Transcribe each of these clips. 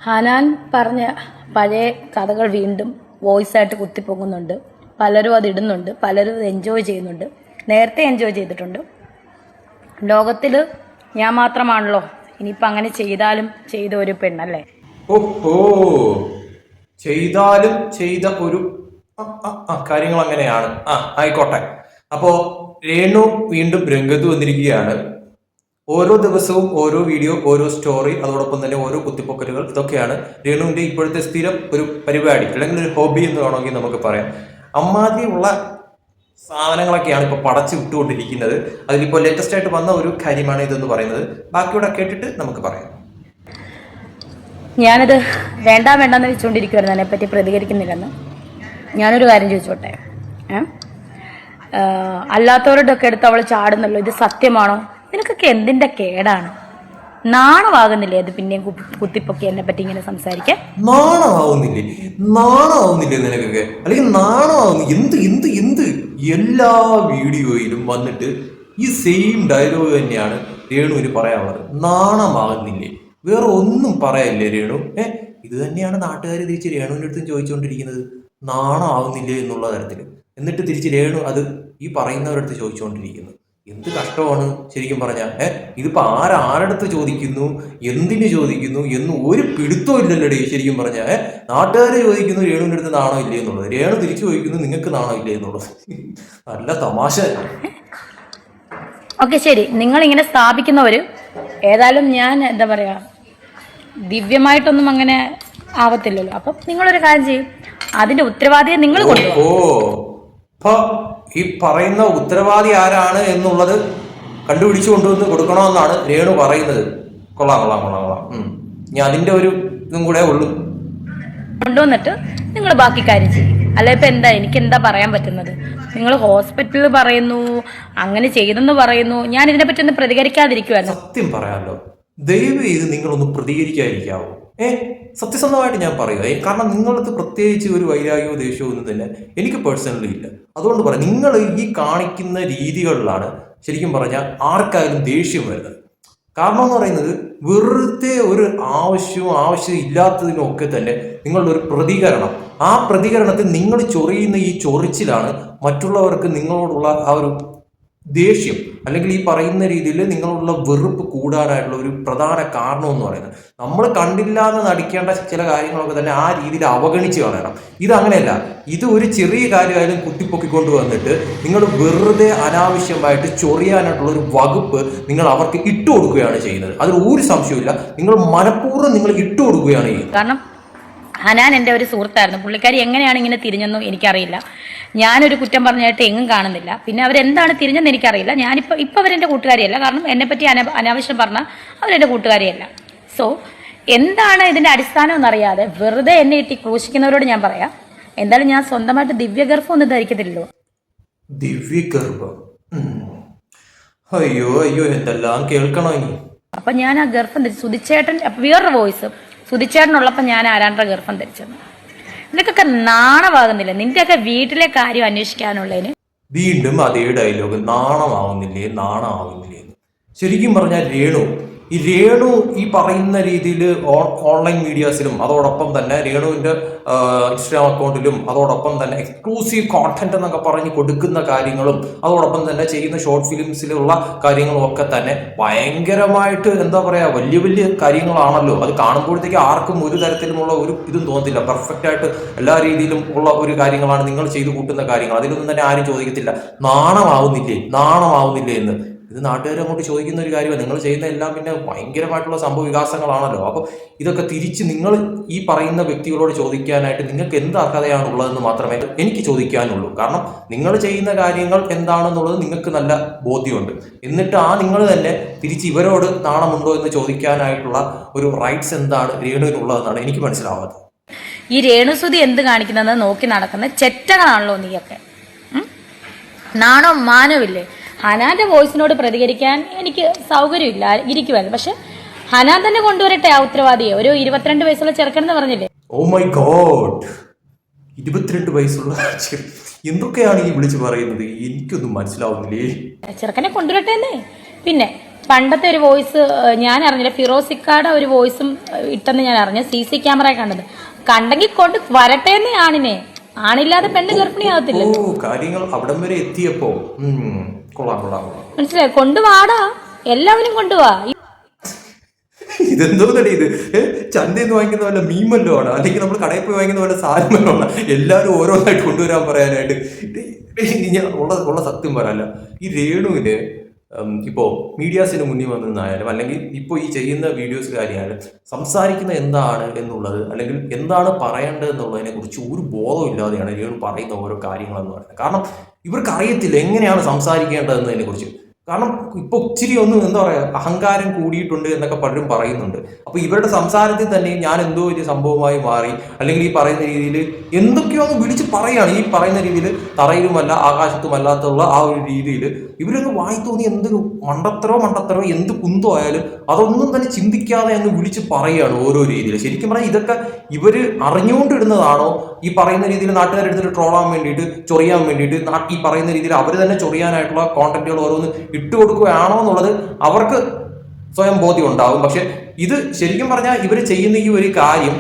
ഹനാൻ പറഞ്ഞ പഴയ കഥകൾ വീണ്ടും വോയിസായിട്ട് കുത്തിപ്പൊങ്ങുന്നുണ്ട്. പലരും അത് ഇടുന്നുണ്ട്, പലരും അത് എൻജോയ് ചെയ്യുന്നുണ്ട്. നേരത്തെ എൻജോയ് ചെയ്തിട്ടുണ്ട്. ലോകത്തിൽ ഞാൻ മാത്രമാണല്ലോ ഇനിയിപ്പോൾ അങ്ങനെ ചെയ്താലും ചെയ്ത ഒരു പെണ്ണല്ലേ. ഓഹോ, ചെയ്താലും ചെയ്ത ഒരു കാര്യങ്ങൾ അങ്ങനെയാണ്. ആയിക്കോട്ടെ. അപ്പോ രേണു വീണ്ടും രംഗത്ത് വന്നിരിക്കുകയാണ്. ഓരോ ദിവസവും ഓരോ വീഡിയോ, ഓരോ സ്റ്റോറി, അതോടൊപ്പം തന്നെ ഓരോ കുത്തിപ്പൊക്കലുകൾ, ഇതൊക്കെയാണ് രേണുവിന്റെ ഇപ്പോഴത്തെ സ്ഥിരം ഒരു പരിപാടി, അല്ലെങ്കിൽ ഒരു ഹോബി എന്ന് വേണമെങ്കിൽ നമുക്ക് പറയാം. അമ്മാതിരിയുള്ള സാധനങ്ങളൊക്കെയാണ് ഇപ്പൊ പടച്ചു വിട്ടുകൊണ്ടിരിക്കുന്നത്. അതിലിപ്പോൾ ലേറ്റസ്റ്റ് ആയിട്ട് വന്ന ഒരു കാര്യമാണ് ഇതെന്ന് പറയുന്നത്. ബാക്കിയോടെ കേട്ടിട്ട് നമുക്ക് പറയാം. ഞാനത് വേണ്ടെന്ന് വെച്ചുകൊണ്ടിരിക്കുവായിരുന്നു, അതിനെപ്പറ്റി പ്രതികരിക്കുന്നില്ലെന്ന്. ഞാനൊരു കാര്യം ചോദിച്ചോട്ടെ, അല്ലാത്തവരോടൊക്കെ എടുത്ത് അവൾ ചാടുന്നല്ലോ, ഇത് സത്യമാണോ? നിനക്കൊക്കെ എന്തിന്റെ കേടാണ്? നാണമാകുന്നില്ലേ അത് പിന്നെയും കുത്തിപ്പൊക്കി എന്നെ പറ്റി ഇങ്ങനെ സംസാരിക്കാൻ? നാണമാവുന്നില്ലേ നിനക്കൊക്കെ? അല്ലെങ്കിൽ നാണമാവുന്നു എന്ത് എന്ത് എന്ത് എല്ലാ വീഡിയോയിലും വന്നിട്ട് ഈ സെയിം ഡയലോഗ് തന്നെയാണ് രേണുവിന് പറയാനുള്ളത്. നാണമാകുന്നില്ലേ? വേറെ ഒന്നും പറയല്ലേ രേണു? ഇത് തന്നെയാണ് നാട്ടുകാർ തിരിച്ച് രേണുവിൻ്റെ അടുത്തും ചോദിച്ചുകൊണ്ടിരിക്കുന്നത്, നാണമാവുന്നില്ലേ എന്നുള്ള തരത്തിൽ. എന്നിട്ട് തിരിച്ച് രേണു അത് ഈ പറയുന്നവരടുത്ത് ചോദിച്ചുകൊണ്ടിരിക്കുന്നു. എന്ത് കഷ്ടമാണ് ശരിക്കും പറഞ്ഞാൽ. ഇതിപ്പോ ആരടുത്ത് ചോദിക്കുന്നു, എന്തിന് ചോദിക്കുന്നു എന്ന് ഒരു പിടുത്തവും ഇല്ലല്ലോടേ ശരിക്കും പറഞ്ഞാൽ. നാട്ടുകാർ ചോദിക്കുന്നു രേണുവിൻ്റെ അടുത്ത് നാണോ ഇല്ലേ എന്നുള്ളത്, രേണു തിരിച്ചു ചോദിക്കുന്നു നിങ്ങൾക്ക് നാണോ ഇല്ലേ എന്നുള്ളത്. നല്ല തമാശ. ഓക്കെ, ശരി, നിങ്ങൾ ഇങ്ങനെ സ്ഥാപിക്കുന്നവര് ഏതായാലും ഞാൻ എന്താ പറയാ, ദിവ്യമായിട്ടൊന്നും അങ്ങനെ ആവത്തില്ലല്ലോ. അപ്പം നിങ്ങളൊരു കാര്യം ചെയ്യും, അതിന്റെ ഉത്തരവാദിയെ നിങ്ങൾ കൊണ്ടുപോകും. ഈ പറയുന്ന ഉത്തരവാദി ആരാണ് എന്നുള്ളത് കണ്ടുപിടിച്ചു കൊണ്ടുവന്ന് കൊടുക്കണമെന്നാണ് രേണു പറയുന്നത്. കൊള്ളാം കൊള്ളാം കൊള്ളാം കൊള്ളാം. ഞാൻ അതിന്റെ ഒരു ഇതും കൂടെ ഉള്ളു. കൊണ്ടുവന്നിട്ട് നിങ്ങൾ ബാക്കി കാര്യം ചെയ്യും. അല്ല ഇപ്പൊ എന്താ, എനിക്ക് എന്താ പറയാൻ പറ്റുന്നത്? നിങ്ങൾ ഹോസ്പിറ്റലിൽ പറയുന്നു, അങ്ങനെ ചെയ്തെന്ന് പറയുന്നു, ഞാൻ ഇതിനെ പറ്റി ഒന്ന് പ്രതികരിക്കാതിരിക്കുവായിരുന്നു. സത്യം പറയാമല്ലോ, ദയവ് ചെയ്ത് നിങ്ങളൊന്ന് പ്രതികരിക്കാതിരിക്കാവോ? സത്യസന്ധമായിട്ട് ഞാൻ പറയുക, കാരണം നിങ്ങളത് പ്രത്യേകിച്ച് ഒരു വൈരാഗ്യമോ ദേഷ്യമോ ഒന്നും തന്നെ എനിക്ക് പേഴ്സണലി ഇല്ല. അതുകൊണ്ട് പറയാം, നിങ്ങൾ ഈ കാണിക്കുന്ന രീതികളിലാണ് ശരിക്കും പറഞ്ഞാൽ ആർക്കായാലും ദേഷ്യം വരുന്നത്. കാരണം എന്ന് പറയുന്നത് വെറുതെ ഒരു ആവശ്യം ഇല്ലാത്തതിനും ഒക്കെ തന്നെ നിങ്ങളുടെ ഒരു പ്രതികരണം, ആ പ്രതികരണത്തിൽ നിങ്ങൾ ചൊറിയുന്ന ഈ ചൊറിച്ചിലാണ് മറ്റുള്ളവർക്ക് നിങ്ങളോടുള്ള ആ ഒരു ദേഷ്യം, അല്ലെങ്കിൽ ഈ പറയുന്ന രീതിയിൽ നിങ്ങളുള്ള വെറുപ്പ് കൂടാനായിട്ടുള്ള ഒരു പ്രധാന കാരണം എന്ന് പറയുന്നത്. നമ്മൾ കണ്ടില്ല എന്ന് നടിക്കേണ്ട ചില കാര്യങ്ങളൊക്കെ തന്നെ ആ രീതിയിൽ അവഗണിച്ച് കളയണം. ഇത് അങ്ങനെയല്ല. ഇത് ഒരു ചെറിയ കാര്യമായാലും കുത്തിപ്പൊക്കിക്കൊണ്ട് വന്നിട്ട് നിങ്ങൾ വെറുതെ അനാവശ്യമായിട്ട് ചൊറിയാനായിട്ടുള്ള ഒരു വകുപ്പ് നിങ്ങൾ അവർക്ക് ഇട്ടു കൊടുക്കുകയാണ് ചെയ്യുന്നത്. അതിൽ ഒരു സംശയമില്ല, നിങ്ങൾ മനഃപൂർവ്വം നിങ്ങൾ ഇട്ടു കൊടുക്കുകയാണ് ചെയ്യുന്നത്. കാരണം ഹനാൻ എൻ്റെ ഒരു സുഹൃത്തായിരുന്നു. പുള്ളിക്കാരി എങ്ങനെയാണ് ഇങ്ങനെ തിരിഞ്ഞെന്നും എനിക്കറിയില്ല. ഞാനൊരു കുറ്റം പറഞ്ഞായിട്ട് എങ്ങും കാണുന്നില്ല. പിന്നെ അവരെന്താണ് തിരിഞ്ഞെന്ന് എനിക്കറിയില്ല. ഇപ്പം അവരെൻ്റെ കൂട്ടുകാരിയല്ല. കാരണം എന്നെപ്പറ്റി അനാവശ്യം പറഞ്ഞാൽ അവരെൻ്റെ കൂട്ടുകാരിയല്ല. സോ എന്താണ് ഇതിൻ്റെ അടിസ്ഥാനം എന്നറിയാതെ വെറുതെ എന്നെ ഇട്ടി ക്രൂശിക്കുന്നവരോട് ഞാൻ പറയാം, എന്തായാലും ഞാൻ സ്വന്തമായിട്ട് ദിവ്യഗർഭം ഒന്നും ധരിക്കത്തില്ലല്ലോ. ദിവ്യഗർഭം? അയ്യോ അയ്യോ, എന്തെല്ലാം കേൾക്കണോ ഇനി. അപ്പൊ ഞാൻ ആ ഗർഭം ധരിച്ചു. സുധിച്ചേട്ടൻ വേറൊരു വോയിസ്, സുധിച്ചേട്ടനുള്ളപ്പോൾ ഞാൻ ആരാണ്ട ഗർഭം ധരിച്ചത്. നിനക്കൊക്കെ നാണമാകുന്നില്ല? നിന്റെയൊക്കെ വീട്ടിലെ കാര്യം അന്വേഷിക്കാനുള്ളതിന് വീണ്ടും അതേ ഡയലോഗ്, നാണമാവുന്നില്ലേ. ശരിക്കും പറഞ്ഞാൽ രേണു ഈ പറയുന്ന രീതിയിൽ ഓൺലൈൻ മീഡിയാസിലും അതോടൊപ്പം തന്നെ രേണുവിൻ്റെ ഇൻസ്റ്റാഗ്രാം അക്കൗണ്ടിലും അതോടൊപ്പം തന്നെ എക്സ്ക്ലൂസീവ് കോണ്ടന്റ് എന്നൊക്കെ പറഞ്ഞ് കൊടുക്കുന്ന കാര്യങ്ങളും അതോടൊപ്പം തന്നെ ചെയ്യുന്ന ഷോർട്ട് ഫിലിംസിലുള്ള കാര്യങ്ങളും ഒക്കെ തന്നെ ഭയങ്കരമായിട്ട് എന്താ പറയുക, വലിയ വലിയ കാര്യങ്ങളാണല്ലോ. അത് കാണുമ്പോഴത്തേക്ക് ആർക്കും ഒരു തരത്തിലുമുള്ള ഒരു ഇതും തോന്നത്തില്ല. പെർഫെക്റ്റ് ആയിട്ട് എല്ലാ രീതിയിലും ഉള്ള ഒരു കാര്യങ്ങളാണ് നിങ്ങൾ ചെയ്തു കൂട്ടുന്ന കാര്യങ്ങൾ. അതിലൊന്നും തന്നെ ആരും ചോദിക്കത്തില്ല നാണമാവുന്നില്ലേ എന്ന്. ഇത് നാട്ടുകാർ അങ്ങോട്ട് ചോദിക്കുന്ന ഒരു കാര്യമാണ്. നിങ്ങൾ ചെയ്യുന്ന എല്ലാം പിന്നെ ഭയങ്കരമായിട്ടുള്ള സംഭവ വികാസങ്ങളാണല്ലോ. അപ്പോൾ ഇതൊക്കെ തിരിച്ച് നിങ്ങൾ ഈ പറയുന്ന വ്യക്തികളോട് ചോദിക്കാനായിട്ട് നിങ്ങൾക്ക് എന്ത് അർഹതയാണുള്ളതെന്ന് മാത്രമേ എനിക്ക് ചോദിക്കാനുള്ളൂ. കാരണം നിങ്ങൾ ചെയ്യുന്ന കാര്യങ്ങൾ എന്താണെന്നുള്ളത് നിങ്ങൾക്ക് നല്ല ബോധ്യമുണ്ട്. എന്നിട്ട് നിങ്ങൾ തന്നെ തിരിച്ച് ഇവരോട് നാണമുണ്ടോ എന്ന് ചോദിക്കാനായിട്ടുള്ള ഒരു റൈറ്റ്സ് എന്താണ് രേണുവിനുള്ളതെന്നാണ് എനിക്ക് മനസ്സിലാവാത്തത്. ഈ രേണുസുതി എന്ത് കാണിക്കുന്നത് നോക്കി നടക്കുന്ന ചെറ്റകളാണല്ലോ നീയൊക്കെ. നാണോ മാനമില്ലേ? ഹനാന്റെ വോയിസിനോട് പ്രതികരിക്കാൻ എനിക്ക് സൗകര്യമില്ല, ഇരിക്കുവായിരുന്നു. പക്ഷെ ഹനാൻ തന്നെ കൊണ്ടുവരട്ടെ ആ ഉത്തരവാദിയെ. ഒരു 22 വയസ്സുള്ള ചെറുക്കനെന്ന് പറഞ്ഞില്ലേ? ഓ മൈ ഗോഡ്, 22 വയസ്സുള്ള എന്തൊക്കെയാണ് ഈ വിളിച്ചു പറയുന്നത്? എനിക്കൊന്നും മനസ്സിലാവുന്നില്ലേ. ചെറുക്കനെ കൊണ്ടുവരട്ടെ എന്നേ. പിന്നെ പണ്ടത്തെ ഒരു വോയിസ് ഞാൻ അറിഞ്ഞില്ല, ഫിറോസിക്കാടെ ഒരു വോയിസും ഇട്ടെന്ന് ഞാൻ അറിഞ്ഞു. CC ക്യാമറ കണ്ടത്. കണ്ടെങ്കിൽ കൊണ്ട് വരട്ടെ എന്നേ ആണിനെ. ആണില്ലാതെ പെണ്ണ് ഗർഭിണിയാവത്തില്ല. കാര്യങ്ങൾ അവിടം വരെ എത്തിയപ്പോ മനസ്സിലായി. കൊണ്ടുവാടാ, എല്ലാവരും കൊണ്ടുപോവാ. ഇതെന്തോ തടി ഇത് ചന്തയിൽ നിന്ന് വാങ്ങിക്കുന്ന പോലെ മീമല്ലോ ആണ്, അല്ലെങ്കിൽ നമ്മൾ കടയിൽ പോയി വാങ്ങിക്കുന്ന പോലെ സാധനമല്ലോ ആണ്. എല്ലാവരും ഓരോന്നായിട്ട് കൊണ്ടുവരാൻ പറയാനായിട്ട് ഞാൻ ഉള്ള സത്യം പറയാനല്ല. ഈ രേണുവിന് ഇപ്പോൾ മീഡിയാസിന് മുന്നിൽ വന്നതായാലും അല്ലെങ്കിൽ ഇപ്പോൾ ഈ ചെയ്യുന്ന വീഡിയോസിലായാലും സംസാരിക്കുന്ന എന്താണ് എന്നുള്ളത് അല്ലെങ്കിൽ എന്താണ് പറയേണ്ടത് എന്നുള്ളതിനെ കുറിച്ച് ഒരു ബോധമില്ലാതെയാണ് രേണു പറയുന്ന ഓരോ കാര്യങ്ങളെന്ന് പറയുന്നത്. കാരണം ഇവർക്ക് അറിയത്തില്ല എങ്ങനെയാണ് സംസാരിക്കേണ്ടതെന്നതിനെ കുറിച്ച്. കാരണം ഇപ്പൊ ഇച്ചിരി ഒന്ന് എന്താ പറയാ അഹങ്കാരം കൂടിയിട്ടുണ്ട് എന്നൊക്കെ പലരും പറയുന്നുണ്ട്. അപ്പൊ ഇവരുടെ സംസാരത്തിൽ തന്നെ ഞാൻ എന്തോ ഒരു സംഭവമായി മാറി, അല്ലെങ്കിൽ ഈ പറയുന്ന രീതിയിൽ എന്തൊക്കെയോ ഒന്ന് വിളിച്ച് പറയാണ്. ഈ പറയുന്ന രീതിയിൽ തറയിലുമല്ല ആകാശത്തുമല്ലാത്തുള്ള ആ ഒരു രീതിയിൽ ഇവരൊക്കെ വായി തോന്നി എന്തൊരു മണ്ടത്തരോ എന്ത് കുന്തോ ആയാലും അതൊന്നും തന്നെ ചിന്തിക്കാതെ അങ്ങ് വിളിച്ച് പറയുകയാണ് ഓരോ രീതിയിൽ. ശരിക്കും പറഞ്ഞാൽ ഇതൊക്കെ ഇവര് അറിഞ്ഞുകൊണ്ടിടുന്നതാണോ, ഈ പറയുന്ന രീതിയിൽ നാട്ടുകാരെടുത്തിട്ട് ട്രോളാൻ വേണ്ടിയിട്ട്, ചൊറിയാൻ വേണ്ടിയിട്ട്, ഈ പറയുന്ന രീതിയിൽ അവർ തന്നെ ചൊറിയാനായിട്ടുള്ള കോണ്ടന്റുകൾ ഓരോന്ന് ഇട്ടുകൊടുക്കുകയാണോ എന്നുള്ളത് അവർക്ക് സ്വയം ബോധ്യം ഉണ്ടാവും. പക്ഷെ ഇത് ശരിക്കും പറഞ്ഞാൽ ഇവർ ചെയ്യുന്ന ഈ ഒരു കാര്യം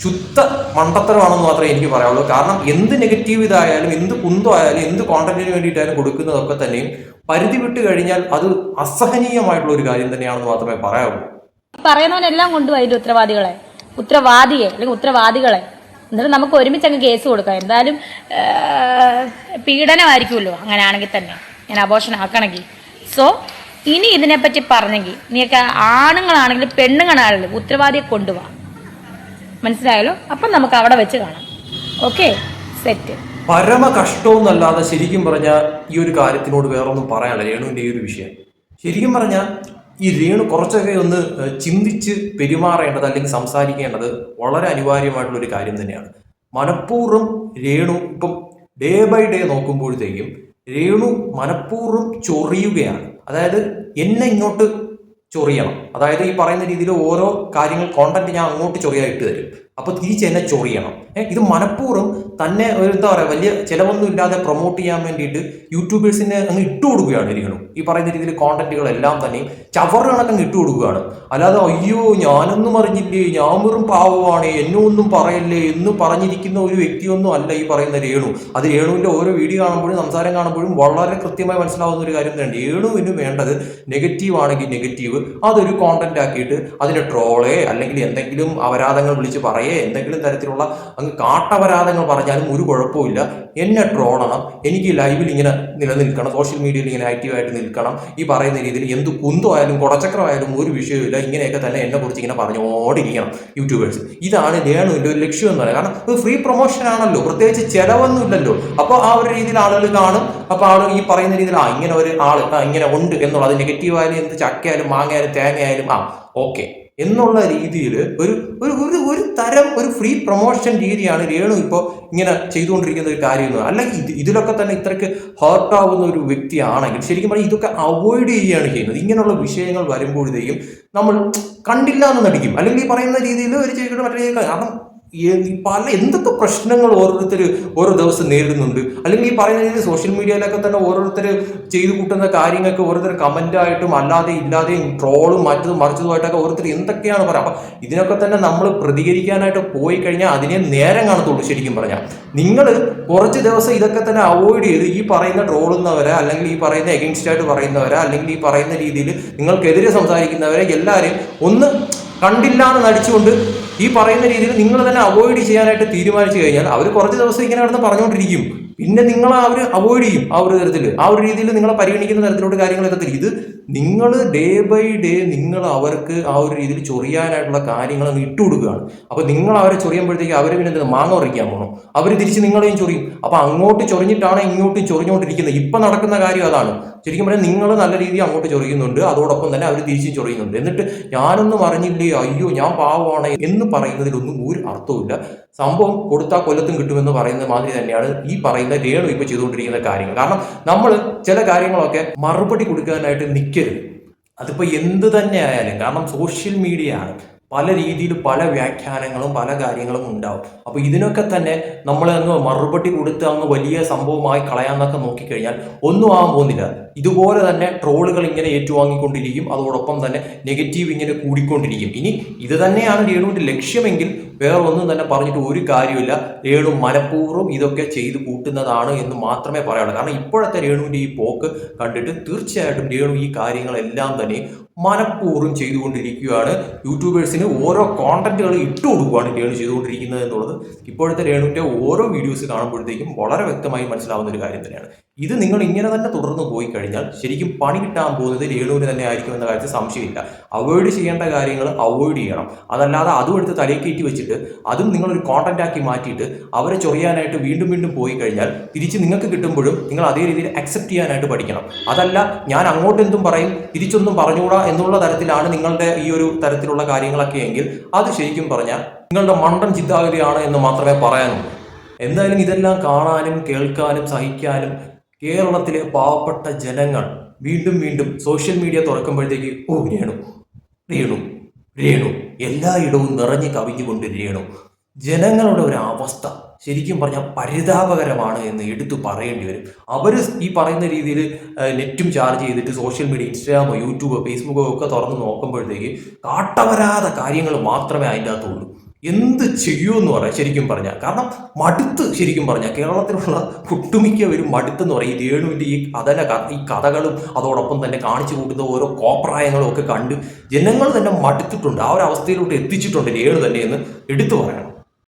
ശുദ്ധ മണ്ടത്തരമാണെന്ന് മാത്രമേ എനിക്ക് പറയാവുള്ളൂ. കാരണം എന്ത് നെഗറ്റീവ് ഇതായാലും, എന്ത് കുന്തം ആയാലും, എന്ത് കോണ്ടന്റിന് വേണ്ടിയിട്ടായാലും കൊടുക്കുന്നതൊക്കെ തന്നെയും പരിധി വിട്ട് കഴിഞ്ഞാൽ അത് അസഹനീയമായിട്ടുള്ള ഒരു കാര്യം തന്നെയാണെന്ന് മാത്രമേ പറയാവൂ. പറയുന്നവനെല്ലാം കൊണ്ടുപോയില്ല ഉത്തരവാദിയെ അല്ലെങ്കിൽ ഉത്തരവാദികളെ. എന്നിട്ട് നമുക്ക് ഒരുമിച്ച് അങ്ങ് കേസ് കൊടുക്കാം. എന്തായാലും പീഡനമായിരിക്കുമല്ലോ അങ്ങനെയാണെങ്കിൽ തന്നെ, ഞാൻ അബോർഷൻ ആക്കണമെങ്കിൽ. സോ ഇനി ഇതിനെപ്പറ്റി പറഞ്ഞെങ്കിൽ നീയൊക്കെ ആണുങ്ങളാണെങ്കിലും പെണ്ണുങ്ങളാണെങ്കിലും ഉത്തരവാദിയെ കൊണ്ടുപോവാം. മനസ്സിലായല്ലോ? അപ്പം നമുക്ക് അവിടെ വെച്ച് കാണാം. Okay, set. പരമ കഷ്ടമെന്നല്ലാതെ ശരിക്കും പറഞ്ഞാൽ ഈ ഒരു കാര്യത്തിനോട് വേറൊന്നും പറയാനില്ല രേണുവിൻ്റെ ഈ ഒരു വിഷയം. ശരിക്കും പറഞ്ഞാൽ ഈ രേണു കുറച്ചൊക്കെ ഒന്ന് ചിന്തിച്ച് പെരുമാറേണ്ടത് അല്ലെങ്കിൽ സംസാരിക്കേണ്ടത് വളരെ അനിവാര്യമായിട്ടുള്ള ഒരു കാര്യം തന്നെയാണ്. മനഃപൂർവ്വം രേണു ഇപ്പം ഡേ ബൈ ഡേ നോക്കുമ്പോഴത്തേക്കും രേണു മനഃപൂർവ്വം ചൊറിയുകയാണ്. അതായത് എന്നെ ഇങ്ങോട്ട് ചൊറിയണം, അതായത് ഈ പറയുന്ന രീതിയിൽ ഓരോ കാര്യങ്ങൾ കോണ്ടന്റ് ഞാൻ അങ്ങോട്ട് ചൊറിയാൻ ഇട്ട് തരും, അപ്പൊ തിരിച്ച് എന്നെ ചൊറിയണം. ഇത് മനഃപൂർവ്വം തന്നെ ഒരു എന്താ പറയുക വലിയ ചിലവൊന്നും ഇല്ലാതെ പ്രൊമോട്ട് ചെയ്യാൻ വേണ്ടിയിട്ട് യൂട്യൂബേഴ്സിനെ അങ്ങ് ഇട്ടു കൊടുക്കുകയാണ് രേണു. ഈ പറയുന്ന രീതിയിൽ കോണ്ടന്റുകളെല്ലാം തന്നെയും ചവറ് കണക്കങ്ങ് ഇട്ടു കൊടുക്കുകയാണ്. അല്ലാതെ അയ്യോ ഞാനൊന്നും അറിഞ്ഞില്ലേ, ഞാൻ വെറും പാവമാണ്, എന്നെ ഒന്നും പറയല്ലേ എന്ന് പറഞ്ഞിരിക്കുന്ന ഒരു വ്യക്തിയൊന്നും അല്ല ഈ പറയുന്ന രേണു. അത് രേണുവിന്റെ ഓരോ വീഡിയോ കാണുമ്പോഴും സംസാരം കാണുമ്പോഴും വളരെ കൃത്യമായി മനസ്സിലാവുന്ന ഒരു കാര്യം തന്നെയാണ്. രേണുവിന് വേണ്ടത് നെഗറ്റീവ് ആണെങ്കിൽ നെഗറ്റീവ് അതൊരു കോണ്ടന്റ് ആക്കിയിട്ട് അതിനെ ട്രോളേ അല്ലെങ്കിൽ എന്തെങ്കിലും അപരാധങ്ങൾ വിളിച്ച് പറയേ എന്തെങ്കിലും തരത്തിലുള്ള അങ്ങ് കാട്ടപരാധങ്ങൾ പറഞ്ഞാലും ഒരു കുഴപ്പമില്ല. എന്നെ ട്രോളണം, എനിക്ക് ലൈവിൽ ഇങ്ങനെ നിലനിൽക്കണം, സോഷ്യൽ മീഡിയയിൽ ഇങ്ങനെ ആക്റ്റീവായിട്ട് നിൽക്കണം. ഈ പറയുന്ന രീതിയിൽ എന്ത് കുന്തമായാലും കുടച്ചക്രമായാലും ഒരു വിഷയമില്ല, ഇങ്ങനെയൊക്കെ തന്നെ എന്നെ കുറിച്ച് ഇങ്ങനെ പറഞ്ഞോണ്ടിരിക്കണം യൂട്യൂബേഴ്സ്. ഇതാണ് രേണുവിൻ്റെ ഒരു ലക്ഷ്യം എന്ന് പറയുന്നത്. കാരണം ഇത് ഫ്രീ പ്രൊമോഷൻ ആണല്ലോ, പ്രത്യേകിച്ച് ചിലവൊന്നും ഇല്ലല്ലോ. അപ്പോൾ ആ ഒരു രീതിയിൽ ആളുകൾ കാണും. അപ്പോൾ ആളുകൾ ഈ പറയുന്ന രീതിയിൽ ഇങ്ങനെ ഒരു ആൾ ഇങ്ങനെ ഉണ്ട് എന്നുള്ളത്, നെഗറ്റീവ് ആയാലും എന്ത് ചക്കയായാലും മാങ്ങയായാലും തേങ്ങയായാലും ഓക്കെ എന്നുള്ള രീതിയിൽ ഒരു ഒരു ഒരു തരം ഒരു ഫ്രീ പ്രൊമോഷൻ രീതിയാണ് രേണു ഇപ്പോൾ ഇങ്ങനെ ചെയ്തുകൊണ്ടിരിക്കുന്ന ഒരു കാര്യം. അല്ലെങ്കിൽ ഇതിലൊക്കെ തന്നെ ഇത്രയ്ക്ക് ഹേർട്ടാവുന്ന ഒരു വ്യക്തിയാണെങ്കിൽ ശരിക്കും പറഞ്ഞാൽ ഇതൊക്കെ അവോയ്ഡ് ചെയ്യുകയാണ് ചെയ്യുന്നത്. ഇങ്ങനെയുള്ള വിഷയങ്ങൾ വരുമ്പോഴത്തേക്കും നമ്മൾ കണ്ടില്ല എന്ന് നടിക്കും, അല്ലെങ്കിൽ ഈ പറയുന്ന രീതിയിൽ ഒരു ചെയ്തിട്ട് മറ്റേ കാരണം പല എന്തൊക്കെ പ്രശ്നങ്ങൾ ഓരോരുത്തർ ഓരോ ദിവസം നേരിടുന്നുണ്ട്. അല്ലെങ്കിൽ ഈ പറയുന്ന രീതിയിൽ സോഷ്യൽ മീഡിയയിലൊക്കെ തന്നെ ഓരോരുത്തർ ചെയ്തു കൂട്ടുന്ന കാര്യങ്ങൾക്ക് ഓരോരുത്തർ കമന്റായിട്ടും അല്ലാതെ ഇല്ലാതെയും ട്രോളും മറ്റതും മറിച്ചതുമായിട്ടൊക്കെ ഓരോരുത്തർ എന്തൊക്കെയാണ് പറയുക. അപ്പം ഇതിനൊക്കെ തന്നെ നമ്മൾ പ്രതികരിക്കാനായിട്ട് പോയി കഴിഞ്ഞാൽ അതിനെ നേരം കാണത്തുള്ളൂ. ശരിക്കും പറഞ്ഞാൽ നിങ്ങൾ കുറച്ച് ദിവസം ഇതൊക്കെ തന്നെ അവോയ്ഡ് ചെയ്ത് ഈ പറയുന്ന ട്രോളുന്നവരെ അല്ലെങ്കിൽ ഈ പറയുന്ന എഗൻസ്റ്റ് ആയിട്ട് പറയുന്നവരെ അല്ലെങ്കിൽ ഈ പറയുന്ന രീതിയിൽ നിങ്ങൾക്കെതിരെ സംസാരിക്കുന്നവരെ എല്ലാവരെയും ഒന്ന് കണ്ടില്ല എന്ന് നടിച്ചുകൊണ്ട് ഈ പറയുന്ന രീതിയിൽ നിങ്ങൾ തന്നെ അവോയ്ഡ് ചെയ്യാനായിട്ട് തീരുമാനിച്ചു കഴിഞ്ഞാൽ അവർ കുറച്ച് ദിവസം ഇങ്ങനെ കിടന്ന് പറഞ്ഞുകൊണ്ടിരിക്കും. പിന്നെ നിങ്ങളെ അവർ അവോയ്ഡ് ചെയ്യും. ആ ഒരു തരത്തിൽ ആ ഒരു രീതിയിൽ നിങ്ങളെ പരിഗണിക്കുന്ന തരത്തിലോട്ട് കാര്യങ്ങൾ എത്തത്തില്ല. ഇത് നിങ്ങൾ ഡേ ബൈ ഡേ നിങ്ങൾ അവർക്ക് ആ ഒരു രീതിയിൽ ചൊറിയാനായിട്ടുള്ള കാര്യങ്ങൾ അങ്ങ് ഇട്ടു കൊടുക്കുകയാണ്. അപ്പൊ നിങ്ങൾ അവരെ ചൊറിയുമ്പോഴത്തേക്ക് അവർ പിന്നെ എന്താ മാങ്ങ ഉറയ്ക്കാൻ പോകണം, അവർ തിരിച്ച് നിങ്ങളെയും ചൊറിയും. അപ്പൊ അങ്ങോട്ട് ചൊറിഞ്ഞിട്ടാണ് ഇങ്ങോട്ടും ചൊറിഞ്ഞുകൊണ്ടിരിക്കുന്നത്. ഇപ്പൊ നടക്കുന്ന കാര്യം അതാണ്. ശരിക്കും പറഞ്ഞാൽ നിങ്ങൾ നല്ല രീതിയിൽ അങ്ങോട്ട് ചൊറിയുന്നുണ്ട്, അതോടൊപ്പം തന്നെ അവർ തിരിച്ചും ചൊറിയുന്നുണ്ട്. എന്നിട്ട് ഞാനൊന്നും അറിഞ്ഞില്ലേ, അയ്യോ ഞാൻ പാവമാണ് എന്ന് പറയുന്നതിലൊന്നും ഒരു അർത്ഥവുമില്ല. സംഭവം കൊടുത്താൽ കൊല്ലത്തും കിട്ടുമെന്ന് പറയുന്ന മാതിരി തന്നെയാണ് ഈ പറയുന്ന രേണു ഇപ്പൊ ചെയ്തുകൊണ്ടിരിക്കുന്ന കാര്യങ്ങൾ. കാരണം നമ്മൾ ചില കാര്യങ്ങളൊക്കെ മറുപടി കൊടുക്കാനായിട്ട് നിൽക്കരുത്. അതിപ്പോ എന്ത് തന്നെ ആയാലും, കാരണം സോഷ്യൽ മീഡിയ ആണ്. പല രീതിയിൽ പല വ്യാഖ്യാനങ്ങളും പല കാര്യങ്ങളും ഉണ്ടാവും. അപ്പോൾ ഇതിനൊക്കെ തന്നെ നമ്മൾ അങ്ങ് മറുപടി കൊടുത്ത് അങ്ങ് വലിയ സംഭവമായി കളയാന്നൊക്കെ നോക്കിക്കഴിഞ്ഞാൽ ഒന്നും ആവാൻ പോകുന്നില്ല. ഇതുപോലെ തന്നെ ട്രോളുകൾ ഇങ്ങനെ ഏറ്റുവാങ്ങിക്കൊണ്ടിരിക്കും, അതോടൊപ്പം തന്നെ നെഗറ്റീവ് ഇങ്ങനെ കൂടിക്കൊണ്ടിരിക്കും. ഇനി ഇത് തന്നെയാണ് രേണുവിൻ്റെ ലക്ഷ്യമെങ്കിൽ വേറെ ഒന്നും തന്നെ പറഞ്ഞിട്ട് ഒരു കാര്യമില്ല. രേണു മനഃപൂർവ്വം ഇതൊക്കെ ചെയ്ത് കൂട്ടുന്നതാണ് എന്ന് മാത്രമേ പറയാനുള്ളൂ. കാരണം ഇപ്പോഴത്തെ രേണുവിൻ്റെ ഈ പോക്ക് കണ്ടിട്ട് തീർച്ചയായിട്ടും രേണു ഈ കാര്യങ്ങളെല്ലാം തന്നെ മനഃപൂർവ്വം ചെയ്തുകൊണ്ടിരിക്കുകയാണ്. യൂട്യൂബേഴ്സിന് ഓരോ കോണ്ടന്റുകൾ ഇട്ട് കൊടുക്കുകയാണ് രേണു ചെയ്തുകൊണ്ടിരിക്കുന്നത് എന്നുള്ളത് ഇപ്പോഴത്തെ രേണുവിൻ്റെ ഓരോ വീഡിയോസ് കാണുമ്പോഴത്തേക്കും വളരെ വ്യക്തമായി മനസ്സിലാവുന്ന ഒരു കാര്യം തന്നെയാണ്. ഇത് നിങ്ങൾ ഇങ്ങനെ തന്നെ തുടർന്ന് പോയി കഴിഞ്ഞാൽ ശരിക്കും പണി കിട്ടാൻ പോകുന്നത് രേണുവിന് തന്നെ ആയിരിക്കും എന്ന കാര്യത്തിൽ സംശയമില്ല. അവോയ്ഡ് ചെയ്യേണ്ട കാര്യങ്ങൾ അവോയ്ഡ് ചെയ്യണം. അതല്ലാതെ അതും എടുത്ത് തലയിൽ വെച്ചിട്ട് അതും നിങ്ങളൊരു കോണ്ടന്റ് ആക്കി മാറ്റിയിട്ട് അവരെ ചൊറിയാനായിട്ട് വീണ്ടും വീണ്ടും പോയി കഴിഞ്ഞാൽ തിരിച്ച് നിങ്ങൾക്ക് കിട്ടുമ്പോഴും നിങ്ങൾ അതേ രീതിയിൽ അക്സെപ്റ്റ് ചെയ്യാനായിട്ട് പഠിക്കണം. അതല്ല ഞാൻ അങ്ങോട്ട് എന്തും പറയും തിരിച്ചൊന്നും പറഞ്ഞുകൂടാ എന്നുള്ള തരത്തിലാണ് നിങ്ങളുടെ ഈ ഒരു തരത്തിലുള്ള കാര്യങ്ങളൊക്കെ എങ്കിൽ അത് ശരിക്കും പറഞ്ഞാൽ നിങ്ങളുടെ മണ്ടൻ ചിന്താഗതിയാണ് എന്ന് മാത്രമേ പറയാനുള്ളൂ. എന്തായാലും ഇതെല്ലാം കാണാനും കേൾക്കാനും സഹിക്കാനും കേരളത്തിലെ പാവപ്പെട്ട ജനങ്ങൾ വീണ്ടും വീണ്ടും സോഷ്യൽ മീഡിയ തുറക്കുമ്പോഴത്തേക്ക് രേണു എല്ലായിടവും നിറഞ്ഞു കവിഞ്ഞുകൊണ്ട് രേണു. ജനങ്ങളുടെ ഒരു അവസ്ഥ ശരിക്കും പറഞ്ഞാൽ പരിതാപകരമാണ് എന്ന് എടുത്തു പറയേണ്ടി വരും. അവർ ഈ പറയുന്ന രീതിയിൽ നെറ്റും ചാർജ് ചെയ്തിട്ട് സോഷ്യൽ മീഡിയ ഇൻസ്റ്റാഗ്രാമോ യൂട്യൂബോ ഫേസ്ബുക്കോ ഒക്കെ തുറന്ന് നോക്കുമ്പോഴത്തേക്ക് കാട്ടവരാത കാര്യങ്ങൾ മാത്രമേ അതിൻ്റെ അകത്തുള്ളൂ. എന്ത് ചെയ്യുമെന്ന് പറയാം ശരിക്കും പറഞ്ഞാൽ. കാരണം മടുത്ത് ശരിക്കും പറഞ്ഞാൽ കേരളത്തിലുള്ള ഒട്ടുമിക്കവരും മടുത്തെന്ന് പറയും. ഈ രേണുവിൻ്റെ ഈ കഥകളും അതോടൊപ്പം തന്നെ കാണിച്ചു കൂട്ടുന്ന ഓരോ കോപ്രായങ്ങളും ഒക്കെ കണ്ട് ജനങ്ങൾ തന്നെ മടുത്തിട്ടുണ്ട്. ആ ഒരു അവസ്ഥയിലോട്ട് എത്തിച്ചിട്ടുണ്ട് രേണു തന്നെ എന്ന് എടുത്തു പറയണം.